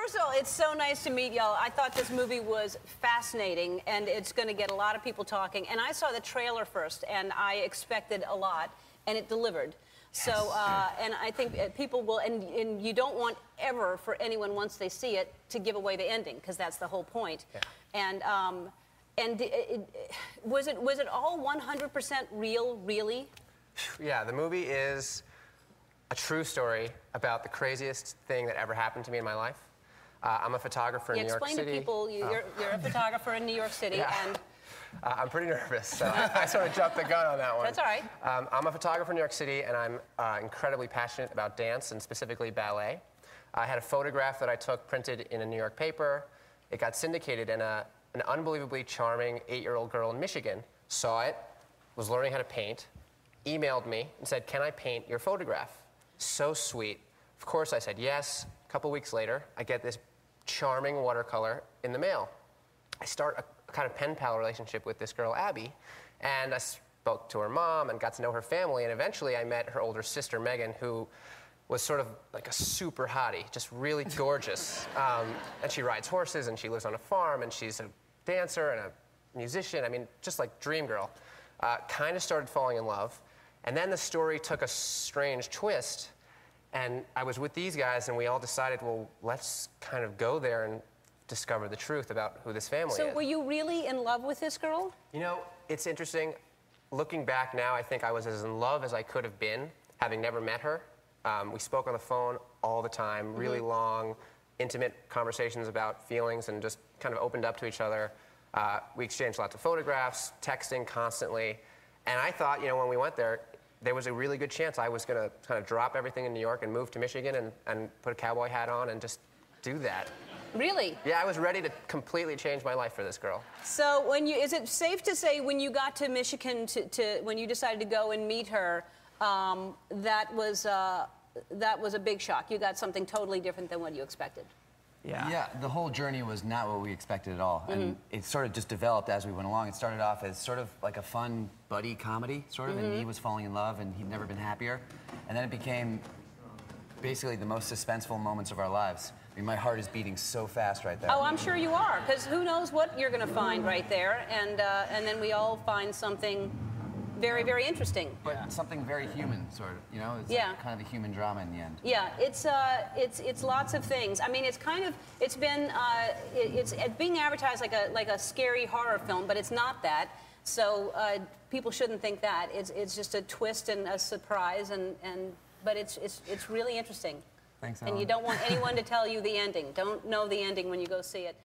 first of all, it's so nice to meet y'all. I thought this movie was fascinating, and it's going to get a lot of people talking. And I saw the trailer first, and I expected a lot, and it delivered. Yes. So, and I think people will, and you don't want ever for anyone, once they see it, to give away the ending, because that's the whole point. Yeah. And was it all 100% real, really? Yeah, the movie is a true story about the craziest thing that ever happened to me in my life. I'm a photographer in New York City. Explain to people, you're a photographer in New York City, yeah. and... I'm pretty nervous, so I sort of jumped the gun on that one. That's all right. I'm a photographer in New York City, and I'm incredibly passionate about dance, and specifically ballet. I had a photograph that I took printed in a New York paper. It got syndicated, and an unbelievably charming 8-year-old girl in Michigan saw it, was learning how to paint, emailed me, and said, "Can I paint your photograph?" So sweet. Of course, I said yes. A couple weeks later, I get this charming watercolor in the mail. I start a kind of pen pal relationship with this girl, Abby, and I spoke to her mom and got to know her family, and eventually I met her older sister, Megan, who was sort of like a super hottie, just really gorgeous. And she rides horses, and she lives on a farm, and she's a dancer and a musician. I mean, just like dream girl. Kind of started falling in love. And then the story took a strange twist, and I was with these guys, and we all decided, well, let's kind of go there and discover the truth about who this family is. So were you really in love with this girl? You know, it's interesting. Looking back now, I think I was as in love as I could have been, having never met her. We spoke on the phone all the time, really long, intimate conversations about feelings, and just kind of opened up to each other. We exchanged lots of photographs, texting constantly. And I thought, you know, when we went there, there was a really good chance I was going to kind of drop everything in New York and move to Michigan and put a cowboy hat on and just do that. Really? Yeah, I was ready to completely change my life for this girl. So is it safe to say when you got to Michigan, when you decided to go and meet her, that was a big shock? You got something totally different than what you expected. Yeah. Yeah, the whole journey was not what we expected at all. And it sort of just developed as we went along. It started off as sort of like a fun buddy comedy, sort of, and he was falling in love, and he'd never been happier. And then it became basically the most suspenseful moments of our lives. I mean, my heart is beating so fast right there. Oh, I'm sure you are, because who knows what you're going to find right there, and then we all find something very, very interesting. But something very human, sort of, you know? It's like kind of a human drama in the end. Yeah, it's lots of things. I mean, it's being advertised like a scary horror film, but it's not that. So people shouldn't think that. It's just a twist and a surprise, but it's really interesting. Thanks, and you don't want anyone to tell you the ending. Don't know the ending when you go see it.